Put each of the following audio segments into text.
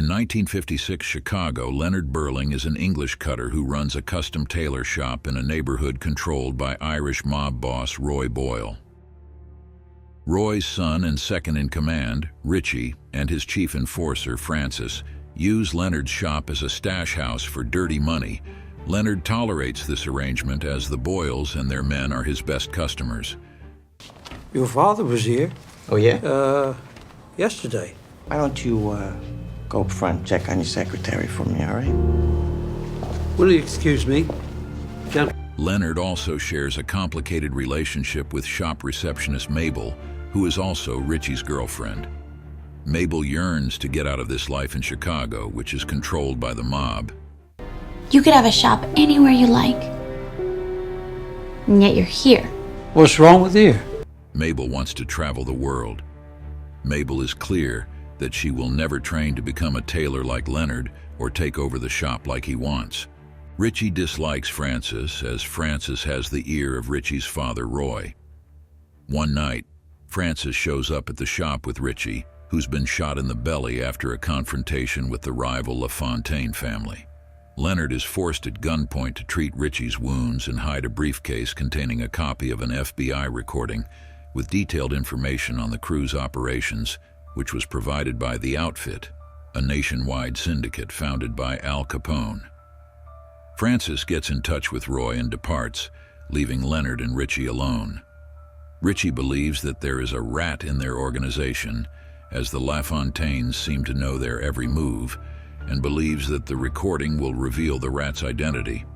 In 1956 Chicago, Leonard Burling is an English cutter who runs a custom tailor shop in a neighborhood controlled by Irish mob boss Roy Boyle. Roy's son and second-in-command, Richie, and his chief enforcer, Francis, use Leonard's shop as a stash house for dirty money. Leonard tolerates this arrangement as the Boyles and their men are his best customers. Your father was here. Oh, yeah? Yesterday. Why don't you, go up front and check on your secretary for me, all right? Will you excuse me? Leonard also shares a complicated relationship with shop receptionist Mabel, who is also Richie's girlfriend. Mabel yearns to get out of this life in Chicago, which is controlled by the mob. You could have a shop anywhere you like, and yet you're here. What's wrong with you? Mabel wants to travel the world. Mabel is clear that she will never train to become a tailor like Leonard or take over the shop like he wants. Richie dislikes Francis, as Francis has the ear of Richie's father, Roy. One night, Francis shows up at the shop with Richie, who's been shot in the belly after a confrontation with the rival LaFontaine family. Leonard is forced at gunpoint to treat Richie's wounds and hide a briefcase containing a copy of an FBI recording with detailed information on the crew's operations, which was provided by The Outfit, a nationwide syndicate founded by Al Capone. Francis gets in touch with Roy and departs, leaving Leonard and Richie alone. Richie believes that there is a rat in their organization, as the LaFontaines seem to know their every move, and believes that the recording will reveal the rat's identity.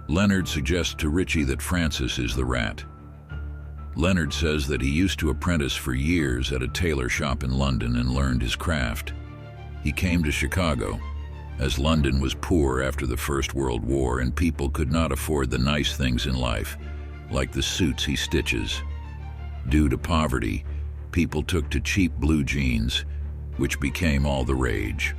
Leonard suggests to Richie that Francis is the rat. Leonard says that he used to apprentice for years at a tailor shop in London and learned his craft. He came to Chicago, as London was poor after the First World War and people could not afford the nice things in life, like the suits he stitches. Due to poverty, people took to cheap blue jeans, which became all the rage.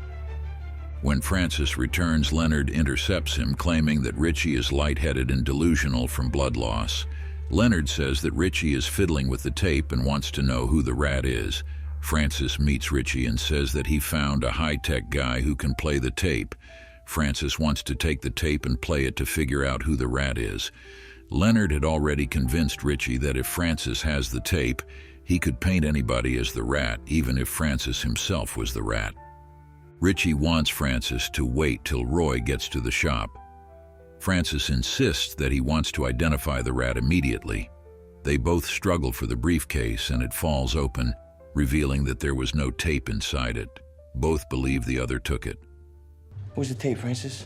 When Francis returns, Leonard intercepts him, claiming that Richie is lightheaded and delusional from blood loss. Leonard says that Richie is fiddling with the tape and wants to know who the rat is. Francis meets Richie and says that he found a high-tech guy who can play the tape. Francis wants to take the tape and play it to figure out who the rat is. Leonard had already convinced Richie that if Francis has the tape, he could paint anybody as the rat, even if Francis himself was the rat. Richie wants Francis to wait till Roy gets to the shop. Francis insists that he wants to identify the rat immediately. They both struggle for the briefcase and it falls open, revealing that there was no tape inside it. Both believe the other took it. Where's the tape, Francis?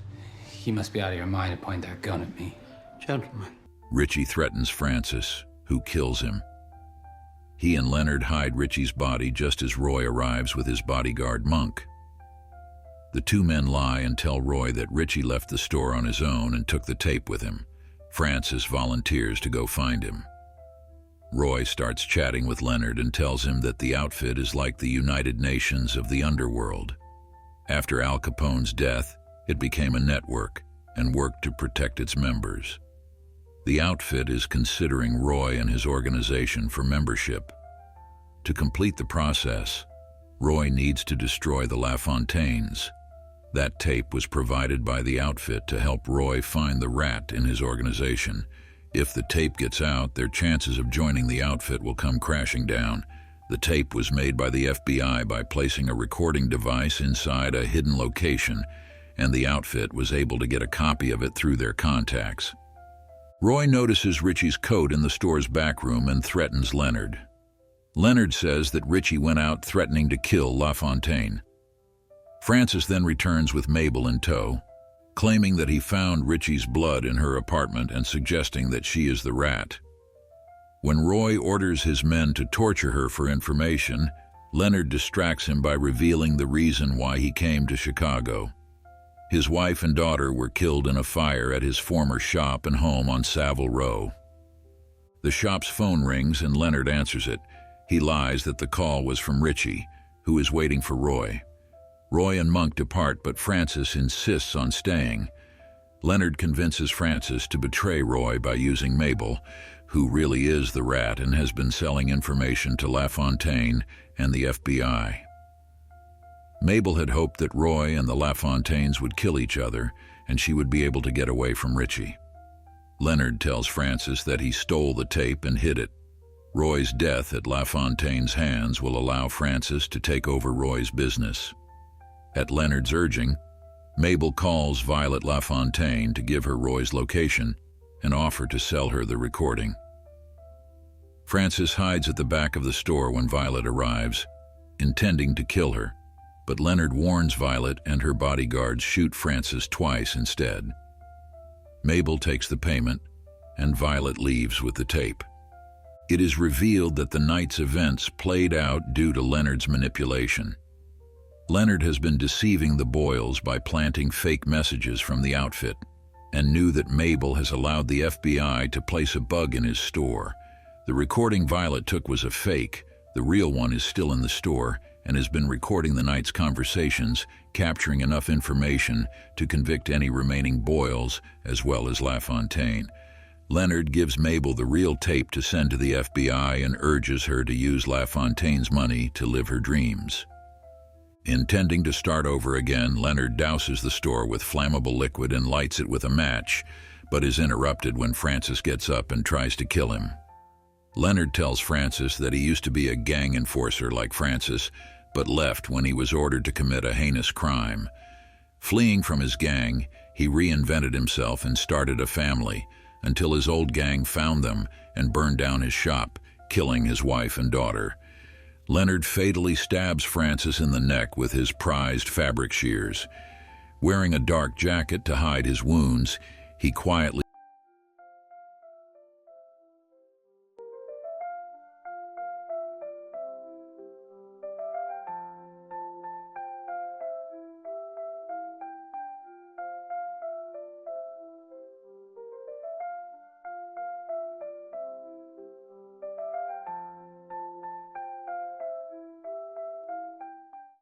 You must be out of your mind to point that gun at me. Gentlemen. Richie threatens Francis, who kills him. He and Leonard hide Richie's body just as Roy arrives with his bodyguard Monk. The two men lie and tell Roy that Richie left the store on his own and took the tape with him. Francis volunteers to go find him. Roy starts chatting with Leonard and tells him that the outfit is like the United Nations of the underworld. After Al Capone's death, it became a network and worked to protect its members. The outfit is considering Roy and his organization for membership. To complete the process, Roy needs to destroy the LaFontaines. That tape was provided by the outfit to help Roy find the rat in his organization. If the tape gets out, their chances of joining the outfit will come crashing down. The tape was made by the FBI by placing a recording device inside a hidden location, and the outfit was able to get a copy of it through their contacts. Roy notices Richie's coat in the store's back room and threatens Leonard. Leonard says that Richie went out threatening to kill LaFontaine. Francis then returns with Mabel in tow, claiming that he found Richie's blood in her apartment and suggesting that she is the rat. When Roy orders his men to torture her for information, Leonard distracts him by revealing the reason why he came to Chicago. His wife and daughter were killed in a fire at his former shop and home on Savile Row. The shop's phone rings and Leonard answers it. He lies that the call was from Richie, who is waiting for Roy. Roy and Monk depart, but Francis insists on staying. Leonard convinces Francis to betray Roy by using Mabel, who really is the rat and has been selling information to LaFontaine and the FBI. Mabel had hoped that Roy and the LaFontaines would kill each other and she would be able to get away from Richie. Leonard tells Frances that he stole the tape and hid it. Roy's death at LaFontaine's hands will allow Frances to take over Roy's business. At Leonard's urging, Mabel calls Violet LaFontaine to give her Roy's location and offer to sell her the recording. Frances hides at the back of the store when Violet arrives, intending to kill her, but Leonard warns Violet and her bodyguards shoot Frances twice instead. Mabel takes the payment, and Violet leaves with the tape. It is revealed that the night's events played out due to Leonard's manipulation. Leonard has been deceiving the Boyles by planting fake messages from the outfit, and knew that Mabel has allowed the FBI to place a bug in his store. The recording Violet took was a fake. The real one is still in the store and has been recording the night's conversations, capturing enough information to convict any remaining Boyles as well as LaFontaine. Leonard gives Mabel the real tape to send to the FBI and urges her to use LaFontaine's money to live her dreams. Intending to start over again, Leonard douses the store with flammable liquid and lights it with a match, but is interrupted when Frances gets up and tries to kill him. Leonard tells Frances that he used to be a gang enforcer like Frances, but left when he was ordered to commit a heinous crime. Fleeing from his gang, he reinvented himself and started a family, until his old gang found them and burned down his shop, killing his wife and daughter. Leonard fatally stabs Frances in the neck with his prized fabric shears. Wearing a dark jacket to hide his wounds, he quietly